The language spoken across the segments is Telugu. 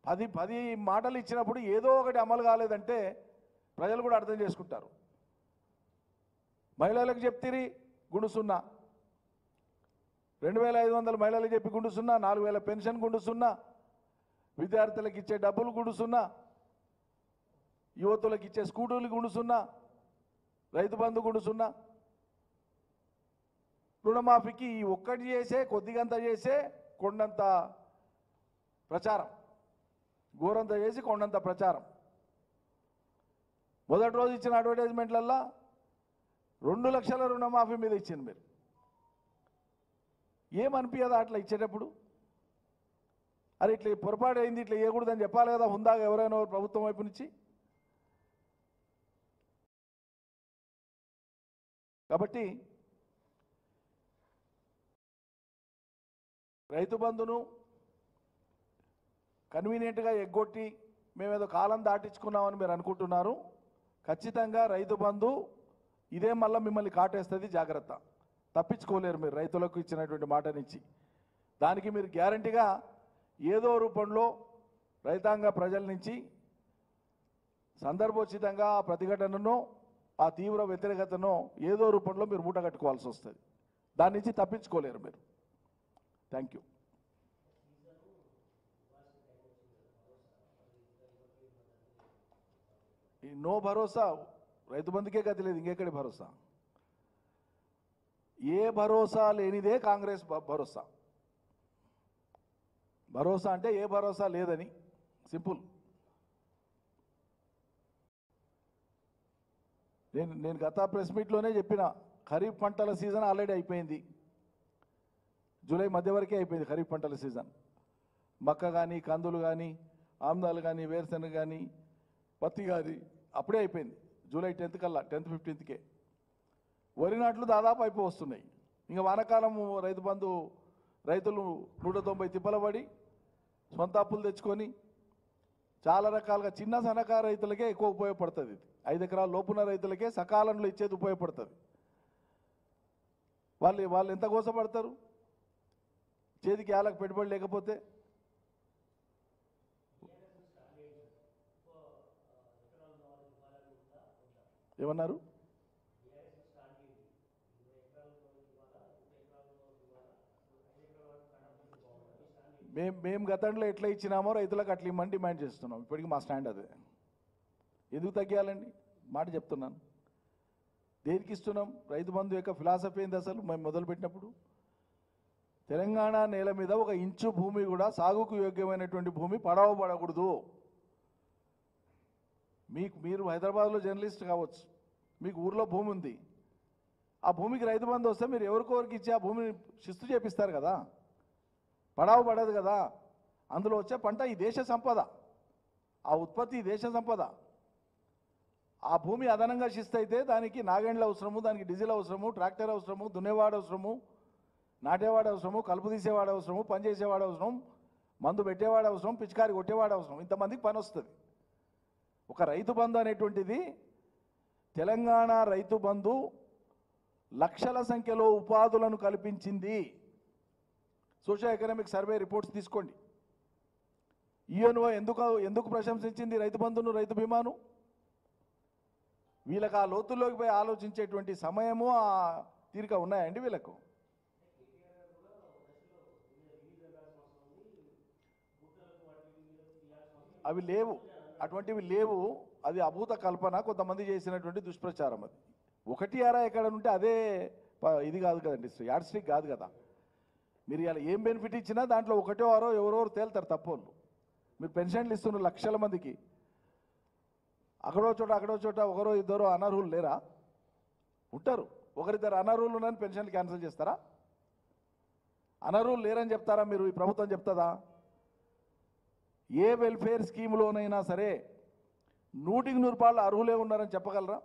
10 మాటలు ఇచ్చినప్పుడు ఏదో ఒకటి అమలు కాలేదంటే ప్రజలు కూడా అర్థం చేసుకుంటారు. మహిళలకు చెప్తిరి గుండు సున్నా, 2500 మహిళలకు చెప్పి గుండు సున్నా, 4000 పెన్షన్ గుండు సున్నా, విద్యార్థులకు ఇచ్చే డబ్బులు గుండు సున్నా, యువతులకు ఇచ్చే స్కూటర్లు గుండు సున్నా, రైతు బంధు గుండు సున్నా, రుణమాఫీకి ఈ ఒక్కటి చేసే కొద్దిగంత చేసే కొండంత ప్రచారం, గోరంత చేసి కొండంత ప్రచారం. మొదటి రోజు ఇచ్చిన అడ్వర్టైజ్మెంట్లల్లో 2 లక్షల రుణమాఫీ మీద ఇచ్చింది. మీరు ఏమనిపించదా అట్లా ఇచ్చేటప్పుడు? అరే ఇట్లా పొరపాటు అయింది, ఇట్లా చేయకూడదని చెప్పాలి కదా హుందాగా ఎవరైనా ప్రభుత్వం వైపు నుంచి. కాబట్టి రైతు బంధును కన్వీనియంట్గా ఎగ్గొట్టి మేమేదో కాలం దాటించుకున్నామని మీరు అనుకుంటున్నారు. ఖచ్చితంగా రైతు బంధు ఇదే మళ్ళీ మిమ్మల్ని కాటేస్తుంది, జాగ్రత్త. తప్పించుకోలేరు మీరు రైతులకు ఇచ్చినటువంటి మాట నుంచి. దానికి మీరు గ్యారంటీగా ఏదో రూపంలో రైతాంగ ప్రజల నుంచి సందర్భోచితంగా ఆ ప్రతిఘటనను, ఆ తీవ్ర వ్యతిరేకతను ఏదో రూపంలో మీరు మూట కట్టుకోవాల్సి వస్తుంది. దాని నుంచి తప్పించుకోలేరు మీరు. Thank you. ఈ నో భరోసా రైతు బంధుకే గతి లేదు, ఇంకెక్కడి భరోసా? ఏ భరోసా లేనిదే కాంగ్రెస్ భరోసా. భరోసా అంటే ఏ భరోసా లేదని, సింపుల్. నేను గత ప్రెస్ మీట్లోనే చెప్పిన, ఖరీఫ్ పంటల సీజన్ ఆల్రెడీ అయిపోయింది. జూలై మధ్య వరకే అయిపోయింది ఖరీఫ్ పంటల సీజన్. మక్క కానీ, కందులు కానీ, ఆమ్దాలు కానీ, వేరుశెనగ కానీ, పత్తి కానీ అప్పుడే అయిపోయింది. జూలై 10th కల్లా, 10th 15కే. వరి నాట్లు దాదాపు అయిపో వస్తున్నాయి. ఇంకా వానాకాలం రైతు బంధు రైతులు 190 తిప్పల పడి సొంత అప్పులు తెచ్చుకొని చాలా రకాలుగా చిన్న సన్నకారు రైతులకే ఎక్కువ ఉపయోగపడుతుంది. 5 ఎకరాల లోపున రైతులకే సకాలంలో ఇచ్చేది ఉపయోగపడుతుంది. వాళ్ళు ఎంత గోసపడతారు చేతికి ఏళ్ళకు పెట్టుబడి లేకపోతే? ఏమన్నారు? మేము గతంలో ఎట్లా ఇచ్చినామో రైతులకు అట్లా ఇమ్మని డిమాండ్ చేస్తున్నాం. ఇప్పటికీ మా స్టాండ్ అదే. ఎందుకు తగ్గియాలండి? మాట చెప్తున్నాను. దేనికి ఇస్తున్నాం? రైతు బంధు యొక్క ఫిలాసఫీ ఏంది అసలు? మేము మొదలుపెట్టినప్పుడు తెలంగాణ నేల మీద 1 ఇంచు భూమి కూడా సాగుకు యోగ్యమైనటువంటి భూమి పడవబడకూడదు. మీరు హైదరాబాద్లో జర్నలిస్ట్ కావచ్చు, మీకు ఊర్లో భూమి ఉంది, ఆ భూమికి రైతు బంధు వస్తే మీరు ఎవరికొరికి ఇచ్చి ఆ భూమిని శిస్తు చేపిస్తారు కదా, పడవబడదు కదా. అందులో వచ్చే పంట ఈ దేశ సంపద, ఆ ఉత్పత్తి ఈ దేశ సంపద. ఆ భూమి అదనంగా శిస్తు అయితే దానికి నాగేండ్ల అవసరము, దానికి డీజిల్ అవసరము, ట్రాక్టర్ అవసరము, దున్నేవాడు అవసరము, నాటేవాడు అవసరము, కలుపు తీసేవాడు అవసరము, పని చేసేవాడు అవసరం, మందు పెట్టేవాడు అవసరం, పిచికారి కొట్టేవాడు అవసరం. ఇంతమందికి పని వస్తుంది. ఒక రైతు బంధు అనేటువంటిది, తెలంగాణ రైతు బంధు లక్షల సంఖ్యలో ఉపాధులను కల్పించింది. సోషల్ ఎకనామిక్ సర్వే రిపోర్ట్స్ తీసుకోండి. యుఎన్ఓ ఎందుకు ప్రశంసించింది రైతు బంధును, రైతు బీమాను? వీళ్ళకి ఆ లోతుల్లోకి పోయి ఆలోచించేటువంటి సమయము, ఆ తీరిక ఉన్నాయండి వీళ్ళకు? అవి లేవు, అటువంటివి లేవు. అది అభూత కల్పన, కొంతమంది చేసినటువంటి దుష్ప్రచారం. అది 1 ఎక్కడ ఉంటే అదే ఇది కాదు కదండి, యాడ్ స్టిక్ కాదు కదా. మీరు ఇలా ఏం బెనిఫిట్ ఇచ్చినా దాంట్లో 1 ఎవరెవరు తేలుతారు తప్పోళ్ళు. మీరు పెన్షన్లు ఇస్తున్నారు లక్షల మందికి, అక్కడో చోట 1 2 అనర్హులు లేరా? ఉంటారు. 1 2 అనర్హులు ఉన్నారని పెన్షన్లు క్యాన్సిల్ చేస్తారా? అనర్హులు లేరని చెప్తారా మీరు? ఈ ప్రభుత్వం చెప్తుందా? ఏ వెల్ఫేర్ స్కీమ్లోనైనా సరే 100కి 100 అర్హులే ఉన్నారని చెప్పగలరా?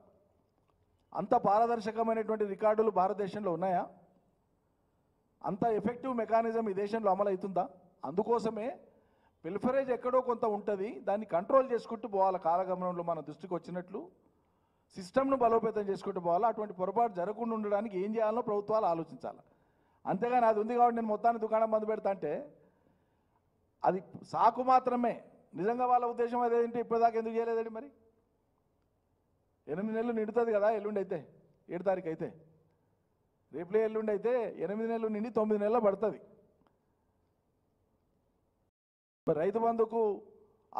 అంత పారదర్శకమైనటువంటి రికార్డులు భారతదేశంలో ఉన్నాయా? అంత ఎఫెక్టివ్ మెకానిజం ఈ దేశంలో అమలు అవుతుందా? అందుకోసమే పిల్ఫరేజ్ ఎక్కడో కొంత ఉంటుంది, దాన్ని కంట్రోల్ చేసుకుంటూ పోవాలి. కాలగమనంలో మన దృష్టికి వచ్చినట్లు సిస్టమ్ను బలోపేతం చేసుకుంటూ పోవాలి. అటువంటి పొరపాటు జరగకుండా ఉండడానికి ఏం చేయాలో ప్రభుత్వాలు ఆలోచించాలి. అంతేగాని అది ఉంది కాబట్టి నేను మొత్తాన్ని దుకాణం బంద్ పెడతా అంటే అది సాకు మాత్రమే. నిజంగా వాళ్ళ ఉద్దేశం అదేంటి ఇప్పటిదాకా ఎందుకు చేయలేదండి మరి? 8 నెలలు నిండుతుంది కదా ఎల్లుండి అయితే, 7 తారీఖు అయితే, రేపులే ఎల్లుండి అయితే 8 నెలలు నిండి 9 నెలలు పడుతుంది. మరి రైతు బంధుకు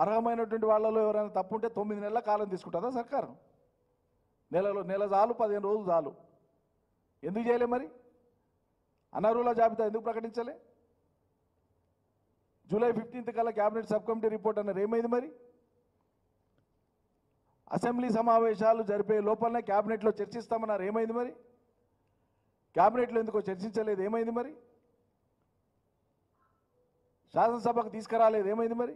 అర్హమైనటువంటి వాళ్ళలో ఎవరైనా తప్పు ఉంటే 9 నెలల కాలం తీసుకుంటుందా సర్కారు? నెల చాలు, 15 రోజులు చాలు. ఎందుకు చేయలే మరి? అనర్హుల జాబితా ఎందుకు ప్రకటించలే? జూలై 15 కల్లా క్యాబినెట్ సబ్ కమిటీ రిపోర్ట్ అన్నారు, ఏమైంది మరి? అసెంబ్లీ సమావేశాలు జరిపే లోపలనే క్యాబినెట్లో చర్చిస్తామన్నారు, ఏమైంది మరి? క్యాబినెట్లో ఎందుకో చర్చించలేదు, ఏమైంది మరి? శాసనసభకు తీసుకురాలేదు, ఏమైంది మరి?